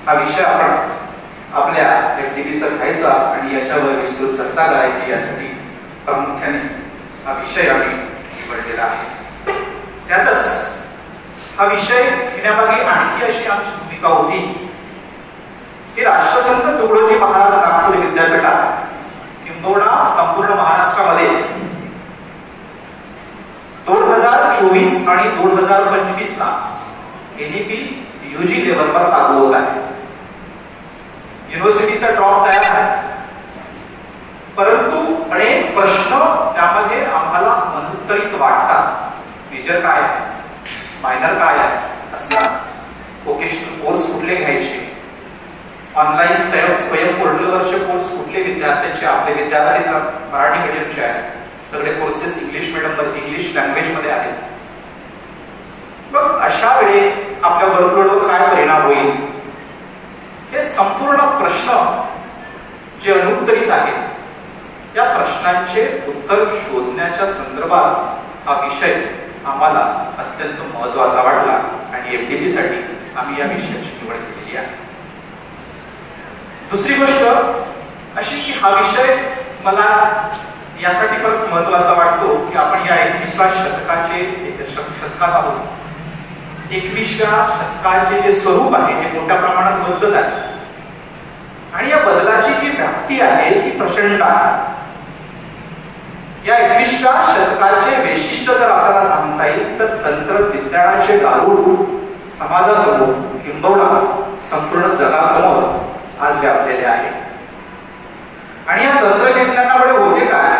हा विषय आपण आपल्या व्यक्तिगत घ्यायचा आणि याच्यावर विस्तृत चर्चा करायची, यासाठी प्रामुख्याने हा विषय आम्ही निवडलेला आहे. त्यातच हा विषय घेण्यामागे आणखी अशी आमची भूमिका होती की राष्ट्रसंत तुकडोजी महाराज नागपूर विद्यापीठात किंबहुना संपूर्ण महाराष्ट्रामध्ये 2024 आणि 2025 ला NEP UG लेवलवर लागू होत आहे. युनिव्हर्सिटीचा ड्रॉप तयार आहे, परंतु अनेक प्रश्न त्यामध्ये आम्हाला अनुत्तरित वाटतात. मेजर काय, मायनर काय असणार, वोकेशनल कोर्स कुठले घ्यायचे, ऑनलाईन स्वयंपूर्ण वर्ष कोर्स कुठले विद्यार्थ्यांचे, आपले विद्यार्थी मराठी मीडियमचे आहेत, सगळे कोर्सेस इंग्लिश लँग्वेज मध्ये आहेत. मग अशा वेळी आपल्या वर्कलोडवर काय परिणाम होईल, हे संपूर्ण प्रश्न जे अनुत्तरित आहेत त्या प्रश्नांचे उत्तर शोधण्याच्या संदर्भात हा विषय आम्हाला अत्यंत महत्त्वाचा वाटला आणि FDP साठी आम्ही या विषयाची निवड केलेली आहे. दुसरी गोष्ट अशी की हा विषय मला यासाठी परत महत्त्वाचा वाटतो की आपण या 21व्या शतकात आहोत. 21व्या शतकाचे जे स्वरूप आहे हे मोठ्या प्रमाणात बदलत आहे आणि या बदलाची जी व्याप्ती आहे ती प्रचंड आहे. या 21व्या शतकाचे वैशिष्ट्य जर आपल्याला सांगता येईल तर तंत्रज्ञानाचे गारूड समाजासमोर किंबहुना संपूर्ण जगासमोर आज व्यापलेले आहे. आणि या तंत्रज्ञानामुळे होते काय,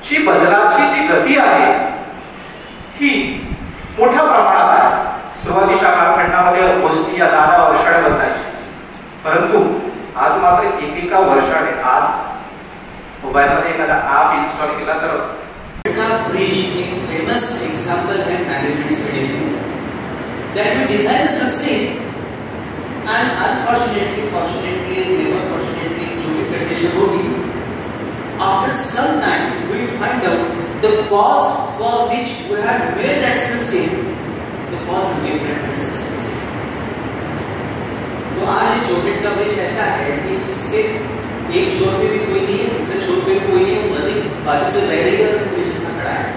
जी बदलाची जी गती आहे ही मोठ्या प्रमाणात आहे. सुरुवातीच्या कालखंडामध्ये गोष्टी या 10 वर्षाने बदलायच्या, परंतु आज मात्र एकेका वर्षाने आज मोबाइल मध्ये एखादा ऍप इन्स्टॉल केला तर ब्रिज एक फेमस एग्जांपल है मैनेजमेंट स्टडीज में, that we design a system and unfortunately fortunately never fortunately जो भी कंडीशन होगी, after some time we find out the cause for which we have made that system, the cause is different and system is different. तो आज जोड़ेट का bridge ऐसा है कि जिसके एक छोर पे भी कोई नहीं है, दूसरे छोर पे भी कोई नहीं है, नदी बाजू से बह रही है और ब्रिज इतना खड़ा है,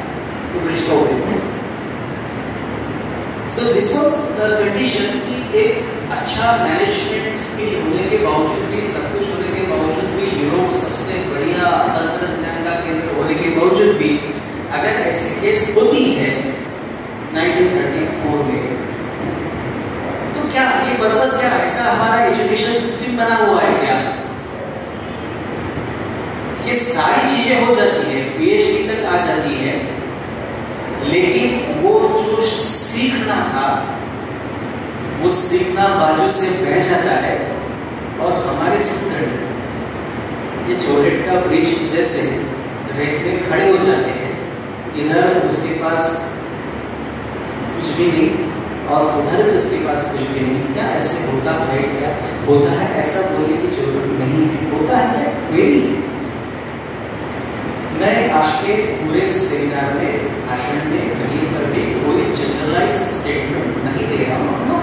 तो ब्रिज का ओपन. सो दिस वाज द कंडीशन कि एक अच्छा मैनेजमेंट स्किल होने के बावजूद भी, सब कुछ होने के बावजूद भी, यूरोप सबसे बढ़िया तंत्रज्ञान का केंद्र होने के बावजूद भी अगर ऐसी केस होती है 1934 में, तो क्या ये पर्पस क्या, ऐसा हमारा एजुकेशन सिस्टम बना हुआ है क्या कि सारी चीजें हो जाती है, PhD तक आ जाती है, लेकिन वो जो सीखना था वो सीखना बाजू से बह जाता है और हमारे स्टूडेंट ये जोड़ेट का ब्रिज जैसे रेत में खड़े हो जाते हैं. इधर उसके पास कुछ भी नहीं और उधर भी उसके पास कुछ भी नहीं. क्या ऐसे होता है, क्या होता है, ऐसा बोलने की जरूरत नहीं है. होता है वेरी. मैं आज के पूरे सेमिनार में, भाषण में कहीं पर भी कोई जनरलाइज स्टेटमेंट नहीं दे रहा हूँ. हम लोग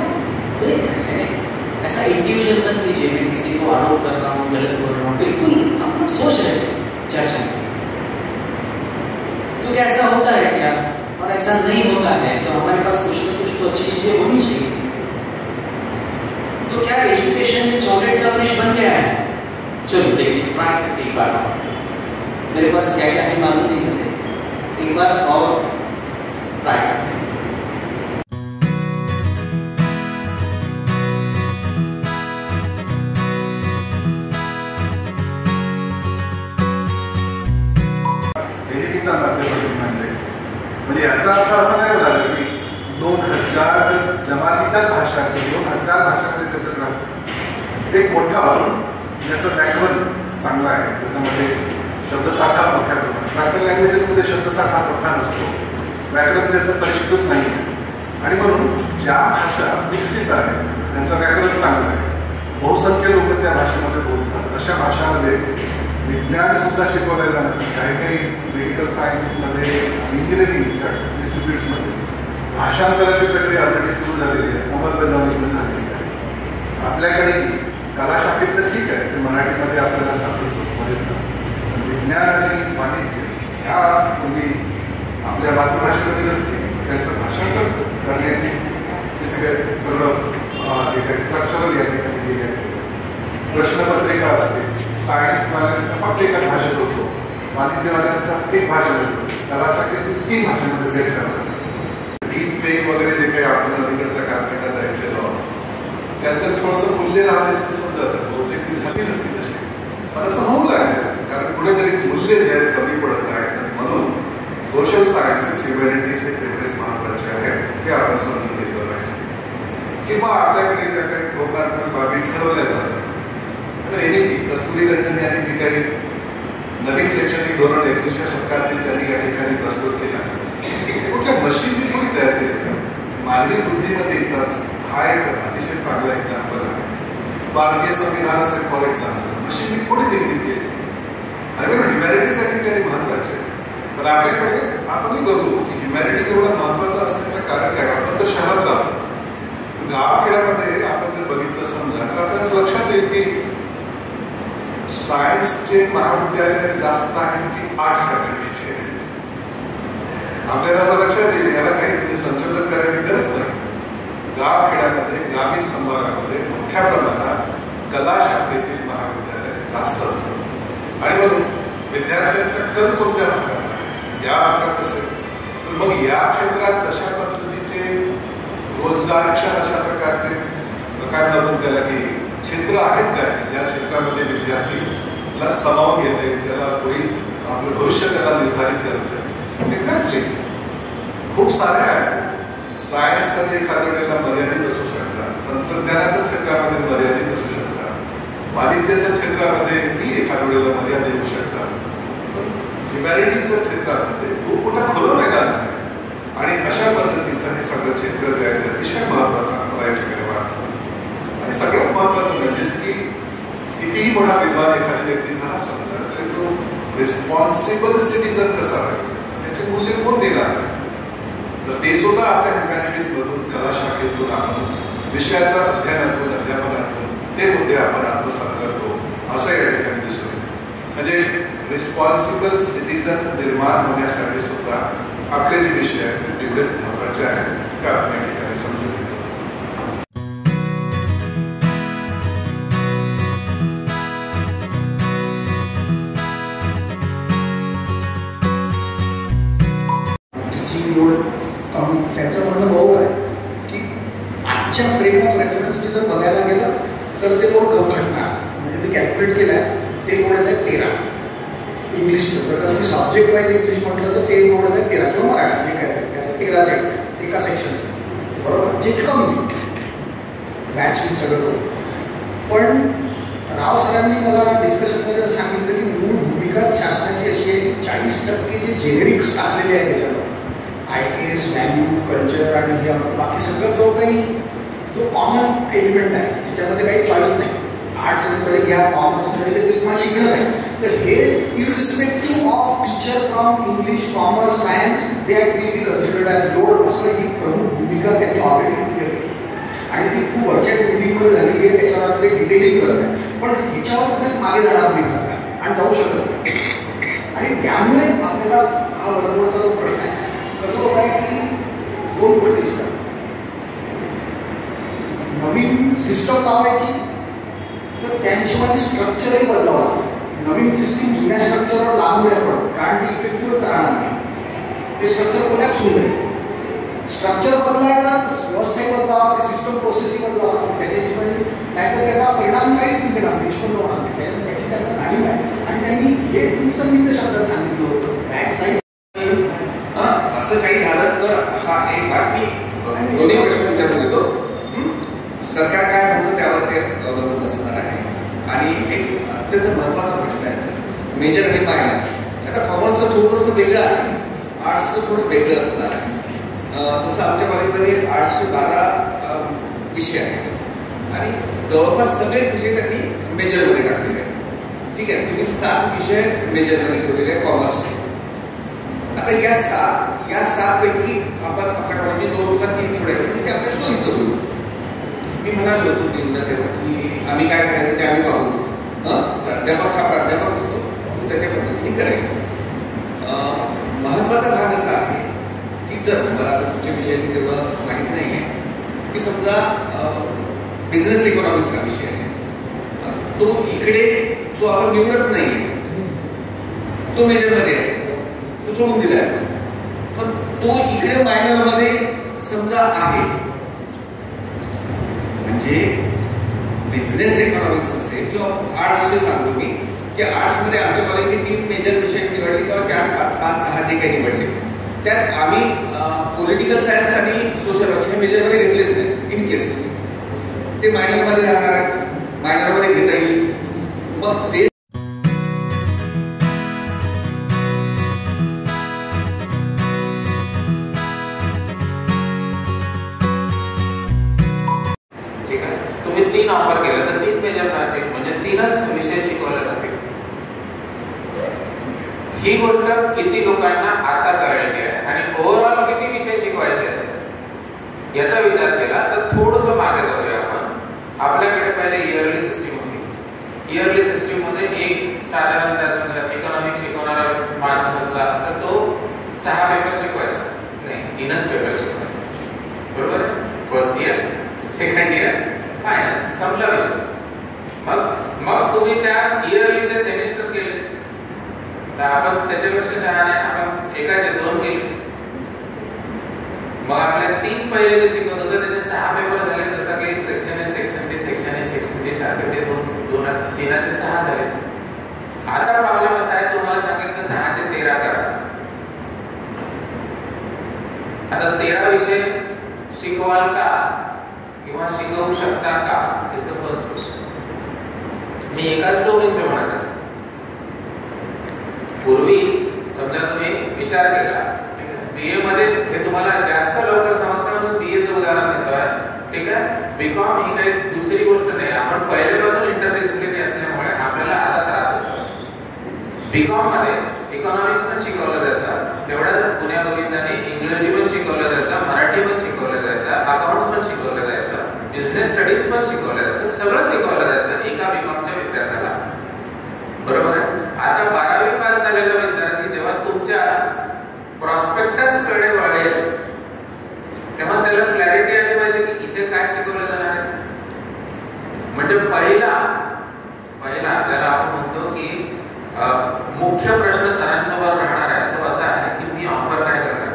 देख रहे हैं, ऐसा इंडिविजुअल मत लीजिए मैं किसी को आरोप कर रहा हूँ, गलत बोल रहा हूँ. बिल्कुल हम लोग सोच रहे थे चर्चा में, तो क्या ऐसा होता है क्या, और ऐसा नहीं होता है तो हमारे पास कुछ ना कुछ तो अच्छी चीजें होनी चाहिए. तो क्या एजुकेशन में जोड़ेट का ब्रिज बन गया है? चलो देखिए, ट्राई करते एक बार. मेरे पास क्या क्या है मालूम नहीं, इसे एक बार और ट्राई करते हैं. NEPचा माध्यमातून मांडले म्हणजे याचा अर्थ असा नाही होणार की 2000 जमातीच्याच भाषा किंवा 2000 भाषांमध्ये त्याचं ग्रास एक मोठा याचं व्याकरण चांगलं आहे, त्याच्यामध्ये शब्दसाठा मोठ्या प्रमाणात. प्राचीन लँग्वेजेसमध्ये शब्दसाठा मोठा नसतो, व्याकरण त्याचं परिष्कृत नाही आहे आणि म्हणून ज्या भाषा विकसित आहेत त्यांचं व्याकरण चांगलं आहे, बहुसंख्य लोक त्या भाषेमध्ये बोलतात, अशा भाषांमध्ये विज्ञान सुद्धा शिकवलं जातं. काही काही मेडिकल सायन्सेसमध्ये, इंजिनिअरिंगच्या इन्स्टिट्यूट्समध्ये भाषांतराची प्रक्रिया ऑलरेडी सुरू झालेली आहे, अंमलबजावणी सुरू झालेली आहे. आपल्याकडे स्ट्रक्चरल या ठिकाणी लिहिल्या गेल्या. प्रश्नपत्रिका असते, सायन्सवाल्यांचा फक्त एकाच भाषेत होतो, वाणिज्यवाल्यांचा एक भाषेत होतो, कलाशाखेतून 3 भाषांमध्ये सेट करतात. डीप फेक वगैरे जे काही आपण अलीकडच्या कालखंडात ऐकलेलं आहोत त्याच्यात थोडंसं मूल्य राहते असते समजा, बहुतेक ती झाली नसती तशी, पण असं होऊ लागलेलं आहे. कारण कुठेतरी मूल्य जे आहेत कमी पडत आहेत. म्हणून सोशल सायन्सेस, ह्युमॅनिटीज हे तेवढेच महत्त्वाचे आहेत हे आपण समजून घेतलं पाहिजे. किंवा आपल्याकडे ज्या काही धोरणात्मक बाबी ठरवल्या जातात, कस्तुरीरंजन यांनी जी काही नवीन शैक्षणिक धोरण 21व्या शतकातील त्यांनी या ठिकाणी प्रस्तुत केला, कुठल्या मशीननी थोडी तयार केली, मानवी बुद्धिमत्तेचाच हा एक अतिशय चांगला एक्झाम्पल आहे. भारतीय संविधानाचे फॉर एक्झाम्पल मशीननी थोडी निर्मित केली आणि ह्युमॅनिटीज या ठिकाणी महत्वाचे आहे. पण आपल्याकडे आपणही बघू की ह्युमॅनिटीज एवढा महत्वाचा असण्याचं कारण काय. आपण तर शहरात राहतो, गावखेड्यामध्ये आपण जर बघितलं समजा तर आपल्याला लक्षात येईल की सायन्सचे महाविद्यालय जास्त आहेत की आर्ट्स फॅकल्टीचे आहेत. आपल्याला असं लक्षात येईल, याला काही संशोधन करायची गरज नाही. गावखेड्यामध्ये, ग्रामीण संभागामध्ये मोठ्या प्रमाणात कला शाखेतील महाविद्यालय जास्त असतात. आणि मग विद्यार्थ्यांचा कल कोणत्या भागात आहे, या भागात असेल तर मग या क्षेत्रात तशा पद्धतीचे रोजगारक्षम अशा प्रकारचे काय म्हणून त्याला की क्षेत्र आहेत काय, ज्या क्षेत्रामध्ये विद्यार्थीला सामावून घेता येईल, त्याला पुढील आपलं भविष्य त्याला निर्धारित करता येईल. एक्झॅक्टली खूप साऱ्या आहेत. सायन्समध्ये एखाद्या वेळेला मर्यादित असू शकतात, तंत्रज्ञानाच्या क्षेत्रामध्ये मर्यादित असू शकतात, वाणिज्याच्या क्षेत्रामध्येही एखाद्या वेळेला मर्यादित येऊ शकतात. ह्युमॅनिटीजच्या क्षेत्रामध्ये खूप मोठा खुलं मैदान आहे. आणि अशा पद्धतीचं हे सगळं क्षेत्र जे आहे ते अतिशय महत्वाचं मला या ठिकाणी वाटतं. आणि सगळ्यात महत्वाचं म्हणजेच की कितीही मोठा विद्वान एखादी व्यक्ती झाला समजा तरी तो रिस्पॉन्सिबल सिटीजन कसा आहे त्याचे मूल्य कोण देणार आहे. तर ते सुद्धा आपल्या ह्युमॅनिटीज मधून, कला शाखेतून आपण विषयाच्या अध्ययनातून, अध्यापनातून ते मुद्दे आपण आत्मसात करतो असं या ठिकाणी दिसून. म्हणजे रिस्पॉन्सिबल सिटीजन निर्माण होण्यासाठी सुद्धा आपले जे विषय आहेत ते तेवढेच महत्वाचे आहेत ते आपण या ठिकाणी समजून घेतो. कमी त्यांचं म्हणणं बरोबर आहे की आजच्या फ्रेम ऑफ रेफरन्सने जर बघायला गेलं तर ते लोड घटणार. म्हणजे मी कॅल्क्युलेट केलं आहे ते लोड आहेत 13 इंग्लिशचं. जर तुम्ही सब्जेक्ट वाईज इंग्लिश म्हटलं तर ते लोड आहेत 13 किंवा मराठी जे काय असेल त्याचं 13च आहे एका सेक्शनचं, बरोबर, जे कमी बॅच मी सगळं करू. पण राव सरांनी मला डिस्कशनमध्ये सांगितलं की मूळ भूमिका शासनाची अशी आहे की 40% जे जेनेरिक्स टाकलेले आहे त्याच्यावर IKS, व्हॅल्यू, कल्चर आणि हे बाकी सगळं जो कॉमन एलिमेंट आहे ज्याच्यामध्ये काही चॉईस नाही, आर्ट्स तरी घ्या, कॉमर्स तरी ते तुम्हाला शिकणंच आहे. तर हे irrespective of teacher from English, commerce, science that will be considered as load असं ही प्रमुख भूमिका त्यांनी ऑलरेडी क्लिअर केली. आणि ती खूप अर्जंट मिटिंगमध्ये झालेली आहे, त्याच्यावर आता ते डिटेलिंग करत आहे. पण ह्याच्यावर कुठेच मागे जाणार नाही सरकार आणि जाऊ शकत नाही. आणि त्यामुळे आपल्याला हा बरोबरचा जो प्रश्न आहे कसं होत आहे की 2 गोष्टी असतात. नवीन सिस्टम लावायची तर त्या हिशोबाने स्ट्रक्चरही बदलावं लागतं. नवीन सिस्टीम जुन्या स्ट्रक्चरवर लागू नाही पडत कारण ती इफेक्टिव्ह राहणार नाही. ते स्ट्रक्चर कोलॅप्स होऊन जाईल. स्ट्रक्चर बदलायचा, व्यवस्थाही बदलावा, ते सिस्टम प्रोसेसही बदलावा, त्याच्या हिशोबाने नाहीतर त्याचा परिणाम काहीच निघणार नाही, निष्पन्न होणार नाही. त्याची त्यांना जाणीव आहे आणि त्यांनी हे संगीत शब्दात सांगितलं होतं बॅग साईज. असं काही झालं तर हा एक बातमी दोन्ही प्रश्न विचारून घेतो. सरकार काय म्हणतं त्यावर ते अवलंबून असणार आहे. आणि एक अत्यंत महत्त्वाचा प्रश्न आहे सर, मेजर आणि मायनर. आता कॉमर्सचं थोडंसं वेगळं आहे, आर्ट्सचं थोडं वेगळं असणार आहे. जसं आमच्या कॉलेजमध्ये आर्ट्सचे 12 विषय आहेत आणि जवळपास सगळेच विषय त्यांनी मेजरमध्ये टाकलेले आहेत. ठीक आहे, तुम्ही 7 विषय मेजरमध्ये ठेवलेले आहे कॉमर्सचे. आता या 7 पैकी आपण आपल्या कॉलेजमध्ये 2 किंवा 3 निवडायचे ते आपल्या सोयीचं होईल. मी म्हणालो होतो निवडलं तेव्हा की आम्ही काय करायचं ते आम्ही पाहू. प्राध्यापक हा प्राध्यापक असतो, तो त्याच्या पद्धतीने करेल. महत्त्वाचा भाग असा आहे की जर मला तुमच्या विषयाची तेवढं माहिती नाही आहे की समजा बिझनेस इकॉनॉमिक्स हा विषय आहे. तो इकडे जो आपण निवडत नाहीये तो मेजरमध्ये आहे, तो सोडून दिलाय. पण तो इकडे मायनरमध्ये समजा आहे, म्हणजे बिझनेस इकॉनॉमिक्स असेल किंवा आर्ट्सचे सांगतो मी की आर्ट्समध्ये आमच्या कॉलेजने 3 मेजर विषय निवडले किंवा 4, 5, 5, 6 जे काही निवडले, त्यात आम्ही पॉलिटिकल सायन्स आणि सोशलॉजी हे मेजरमध्ये घेतलेच नाही. इन केस ते मायनरमध्ये राहणार आहेत, मायनरमध्ये घेता येईल. मग ते ठीक आहे. तुम्ही 3 ऑफर केलं तर 3 मेजर राहतील, म्हणजे 3च विषय शिकवले जातील. ही गोष्ट किती लोकांना आता कळलेली आहे आणि ओव्हरऑल किती विषय शिकवायचे आहेत याचा विचार केला तर थोडंसं मागे जाऊया आपण. आपल्याकडे पहिले इयरली सिस्टीम होती. इयरली सिस्टीम मध्ये एक साधारण त्याचा इकॉनॉमिक्स शिकवणारा माणूस असला तर तो 6 पेपर शिकवायचा नाही, 3च पेपर शिकवायचा. बरोबर आहे. First year, second year, final, संपला विषय. मग तुम्ही त्या इयरलीचे सेमिस्टर केले तर आपण त्याच्यापेक्षा शहाणे आपण एकाचे 2 केले. मग आपल्या 3 पहिले जे शिकवत होतं त्याचे 6 पेपर झाले. जसं की section A, section B, section A, section B सारखे ते 3चे 6 झाले. आता प्रॉब्लेम असा आहे, तुम्हाला सांगितलं 6चे 13 करा. आता 13 विषय शिकवाल का किंवा शिकवू शकता का इज द फर्स्ट क्वेश्चन. मी एकाच डोमेनचे म्हणत आहे. पूर्वी समजा तुम्ही विचार केला बीए मध्ये हे तुम्हाला जास्त लवकर समजतं म्हणून बीएचं उदाहरण देतोय. ठीक आहे. बीकॉम ही काही दुसरी गोष्ट नाही. आपण पहिल्यापासून इंटरडिसिप्लिनरी असल्यामुळे आपल्याला आता त्रास होतो. बीकॉम मध्ये इकॉनॉमिक्स पण शिकवलं जायचं, तेवढ्याच पुण्या गोविंदाने इंग्रजी पण शिकवलं जायचं, मराठी पण शिकवलं जायचं, अकाउंट्स पण शिकवलं जायचं, बिझनेस स्टडीज पण शिकवलं जायचं, सगळं शिकवलं जायचं एका बीकॉमच्या विद्यार्थ्याला. बरोबर आहे. आता 12वी पास झालेला विद्यार्थी जेव्हा तुमच्या प्रॉस्पेक्टस कडे वळेल तेव्हा त्याला क्लॅरिटी आली पाहिजे की इथे काय शिकवलं जाणार आहे. म्हणजे पहिला ज्याला आपण म्हणतो की मुख्य प्रश्न सरांसमोर राहणार आहे तो असा आहे की मी ऑफर काय करणार.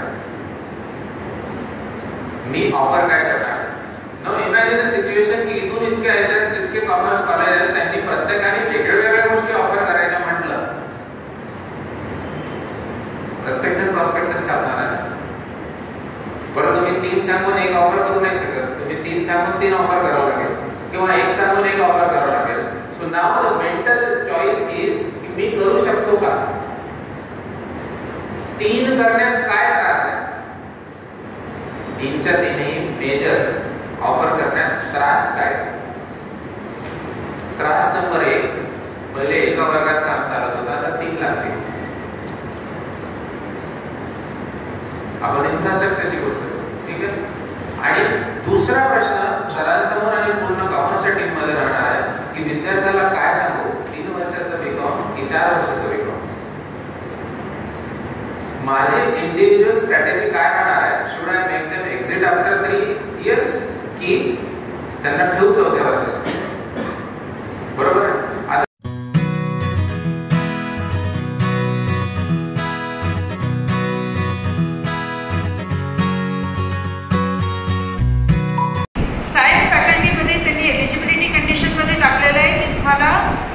नो इमॅजिन अ सिच्युएशन की इथून इतक्या ह्याच्यात जितके कॉमर्स कॉलेज आहेत त्यांनी प्रत्येकाने वेगळ्या गोष्टी ऑफर करायच्या म्हटलं प्रत्येक जण प्रॉस्पेक्टस छापणार आहे. बरं तुम्ही 3 सांगून 1 ऑफर करू नाही शकत. तुम्ही 3 सांगून 3 ऑफर करावं लागेल किंवा 1 सांगून 1 ऑफर करावं लागेल. So now the mental choice is की मी करू शकतो का. 3 करण्यात काय त्रास आहे. 3च्या 3ही मेजर ऑफर करण्यात त्रास काय. त्रास नंबर 1, पहिले एका वर्गात काम चालत होतं, आता 3 लागते. आपण इन्फ्रास्ट्रक्चरची गोष्ट करू. ठीक आहे. आणि दुसरा प्रश्न सरांसमोर आणि पूर्ण कॉमर्सच्या टीम मध्ये राहणार आहे की विद्यार्थ्याला काय सांगू, 3 वर्षाचं बीकॉम की 4 वर्षाचं बीकॉम. माझे इंडिव्हिज्युअल स्ट्रॅटेजी काय राहणार आहे. Should I make them exit after 3 years की त्यांना ठेवू 4थ्या वर्षात. बरोबर आहे. आता सायन्स फॅकल्टीमध्ये त्यांनी एलिजिबिलिटी कंडिशनमध्ये टाकलेलं आहे की तुम्हाला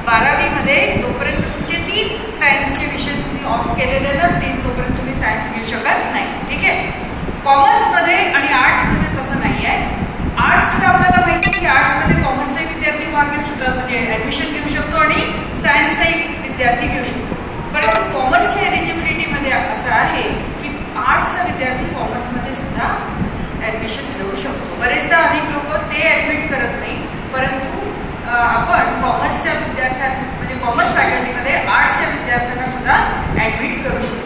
12वीमध्ये जोपर्यंत तुमचे 3 सायन्सचे विषय तुम्ही ऑप्ट केलेले नसतील तोपर्यंत तुम्ही सायन्स घेऊ शकत नाही. ठीक आहे. कॉमर्समध्ये आणि आर्ट्समध्ये तसं नाही आहे. आर्ट्सचं आपल्याला माहिती आहे की आर्ट्समध्ये कॉमर्सचे विद्यार्थी भाग घेऊ शकतात, म्हणजे ऍडमिशन घेऊ शकतो आणि सायन्सचे विद्यार्थी घेऊ शकतो. परंतु कॉमर्सच्या एलिजिबिलिटीमध्ये असं आहे की आर्ट्सचा विद्यार्थी कॉमर्समध्ये सुद्धा ऍडमिशन घेऊ शकतो. बरेचदा अनेक लोक ते ऍडमिट करत नाही, परंतु आपण कॉमर्सच्या विद्यार्थ्यांना म्हणजे कॉमर्स फॅकल्टीमध्ये आर्ट्सच्या विद्यार्थ्यांना सुद्धा ऍडमिट करू शकतो.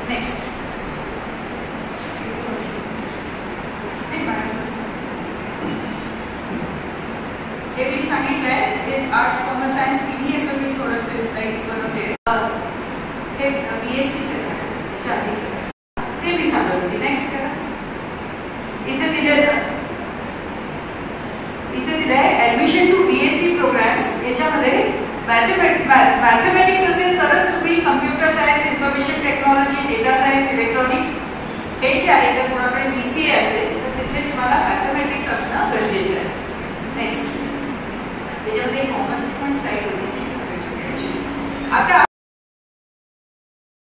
नेक्स्ट हे मी सांगितलंय हे आर्ट्स कॉमर्स सायन्स तिन्ही याचं मी थोडंसं स्लाइड्स बनवते. हे BSCचं ते मी सांगत होती. नेक्स्ट करा. इथे दिलंय याच्यामध्ये मॅथमॅटिक्स असेल तरच तुम्ही computer science, information technology, data science, electronic